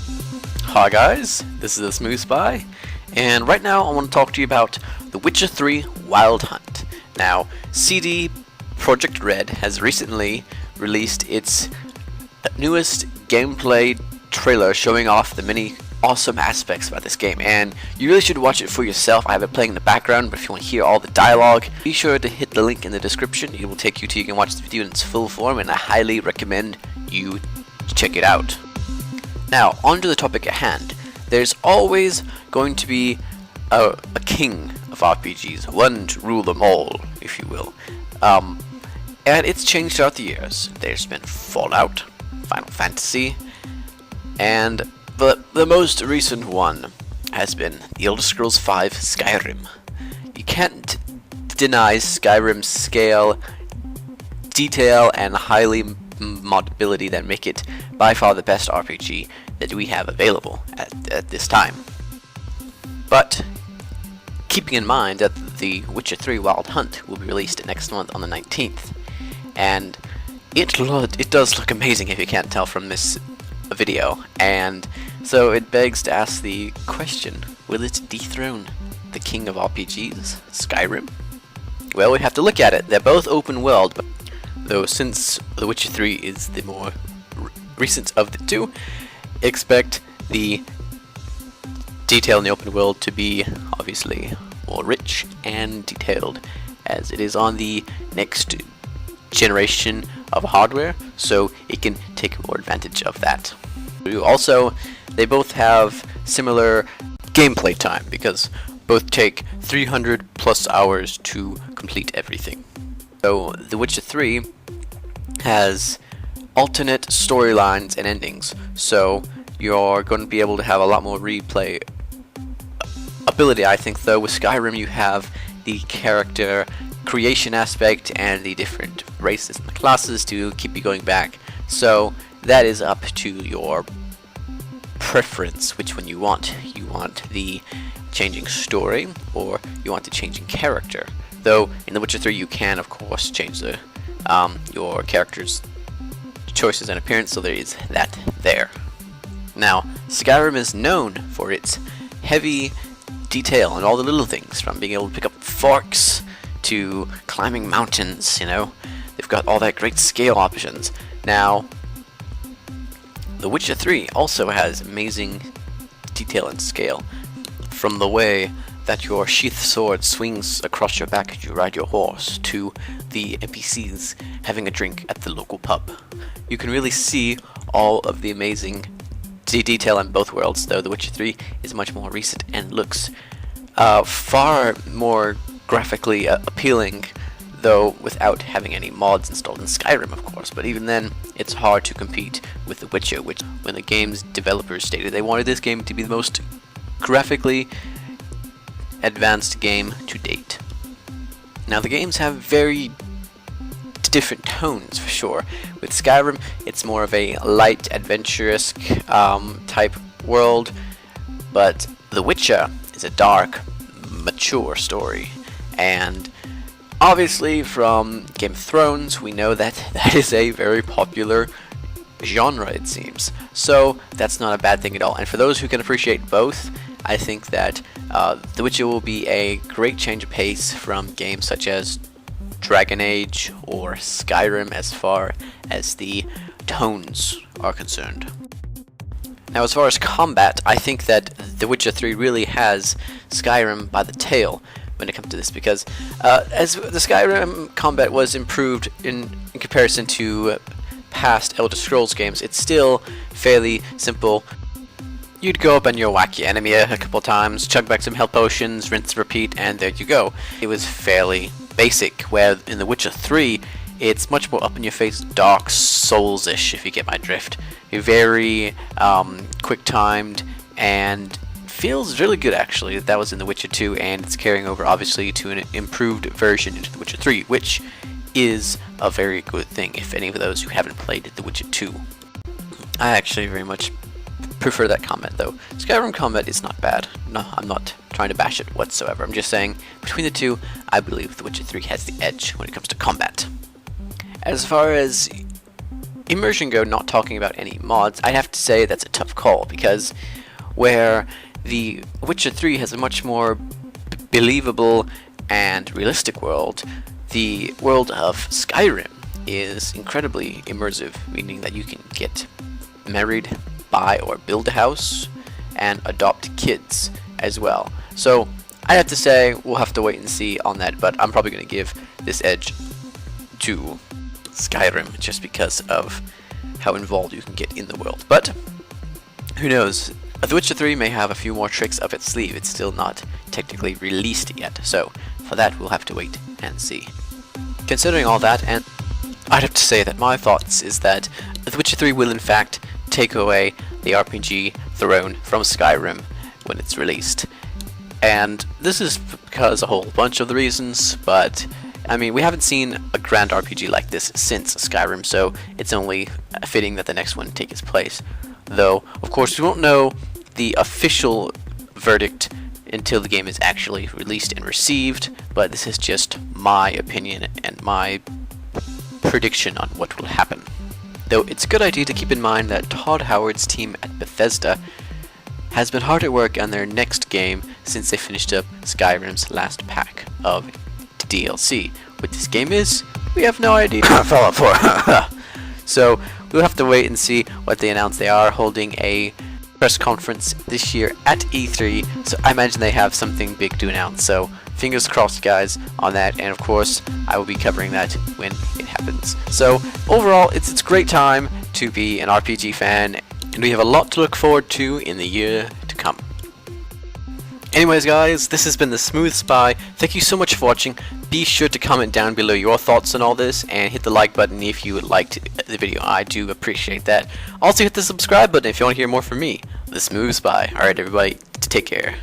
Hi guys, this is TheSmooth, and right now I want to talk to you about The Witcher 3 Wild Hunt. Now, CD Projekt Red has recently released its newest gameplay trailer showing off the many awesome aspects about this game, and you really should watch it for yourself. I have it playing in the background, but if you want to hear all the dialogue, be sure to hit the link in the description. It will take you to you can watch the video in its full form, and I highly recommend you check it out. Now, on to the topic at hand. There's always going to be a king of RPGs, one to rule them all, if you will. And it's changed throughout the years. There's been Fallout, Final Fantasy, and the most recent one has been The Elder Scrolls V Skyrim. You can't deny Skyrim's scale, detail, and highly modability that make it by far the best RPG that we have available at this time. But keeping in mind that The Witcher 3 Wild Hunt will be released next month on the 19th, and it does look amazing if you can't tell from this video, and so it begs to ask the question, will it dethrone the king of RPGs, Skyrim? Well, we have to look at it. They're both open world, though since The Witcher 3 is the more recent of the two, expect the detail in the open world to be obviously more rich and detailed, as it is on the next generation of hardware, so it can take more advantage of that. Also, they both have similar gameplay time, because both take 300 plus hours to complete everything. So The Witcher 3 has alternate storylines and endings, so you're going to be able to have a lot more replay ability, I think. Though with Skyrim you have the character creation aspect and the different races and classes to keep you going back, so that is up to your preference which one you want. You want the changing story, or you want the changing character. Though in The Witcher 3 you can of course change the your character's choices and appearance, so there is that there. Now, Skyrim is known for its heavy detail and all the little things, from being able to pick up forks to climbing mountains, you know. They've got all that great scale options. Now, The Witcher 3 also has amazing detail and scale, from the way that your sheath sword swings across your back as you ride your horse, to the NPCs having a drink at the local pub. You can really see all of the amazing detail in both worlds, though The Witcher 3 is much more recent and looks far more graphically appealing, though without having any mods installed in Skyrim, of course. But even then, it's hard to compete with The Witcher, which, when the game's developers stated they wanted this game to be the most graphically advanced game to date. Now, the games have very different tones for sure. With Skyrim, it's more of a light, adventurous type world, but The Witcher is a dark, mature story, and obviously from Game of Thrones we know that that is a very popular genre, it seems, so that's not a bad thing at all. And for those who can appreciate both, I think that The Witcher will be a great change of pace from games such as Dragon Age or Skyrim as far as the tones are concerned. Now, as far as combat, I think that The Witcher 3 really has Skyrim by the tail when it comes to this, because as the Skyrim combat was improved in comparison to past Elder Scrolls games, it's still fairly simple. You'd go up on your wacky enemy a couple times, chug back some health potions, rinse, repeat, and there you go. It was fairly basic, where in The Witcher 3 it's much more up in your face, Dark Souls-ish, if you get my drift. Very quick timed, and feels really good actually. That was in The Witcher 2, and it's carrying over obviously to an improved version into The Witcher 3, which is a very good thing if any of those who haven't played The Witcher 2. I actually very much prefer that comment, though. Skyrim combat is not bad. No, I'm not trying to bash it whatsoever. I'm just saying, between the two, I believe The Witcher 3 has the edge when it comes to combat. As far as Immersion Go, not talking about any mods, I'd have to say that's a tough call, because where The Witcher 3 has a much more believable and realistic world, the world of Skyrim is incredibly immersive, meaning that you can get married, buy or build a house, and adopt kids as well. So I have to say we'll have to wait and see on that, but I'm probably going to give this edge to Skyrim just because of how involved you can get in the world. But who knows? The Witcher 3 may have a few more tricks up its sleeve. It's still not technically released yet, so for that we'll have to wait and see. Considering all that, and I'd have to say that my thoughts is that The Witcher 3 will in fact take away the RPG throne from Skyrim when it's released. And this is because a whole bunch of the reasons, but I mean, we haven't seen a grand RPG like this since Skyrim, so it's only fitting that the next one take its place. Though, of course, we won't know the official verdict until the game is actually released and received, but this is just my opinion and my prediction on what will happen. Though it's a good idea to keep in mind that Todd Howard's team at Bethesda has been hard at work on their next game since they finished up Skyrim's last pack of DLC. What this game is, we have no idea. Fallout 4. So we'll have to wait and see what they announce. They are holding a press conference this year at E3, so I imagine they have something big to announce. So fingers crossed, guys, on that, and of course I will be covering that when it happens. So overall, it's a great time to be an RPG fan, and we have a lot to look forward to in the year to come. Anyways, guys, this has been the Smooth Spy. Thank you so much for watching. Be sure to comment down below your thoughts on all this, and hit the like button if you liked the video. I do appreciate that. Also hit the subscribe button if you want to hear more from me, the Smooth Spy. Alright everybody, take care.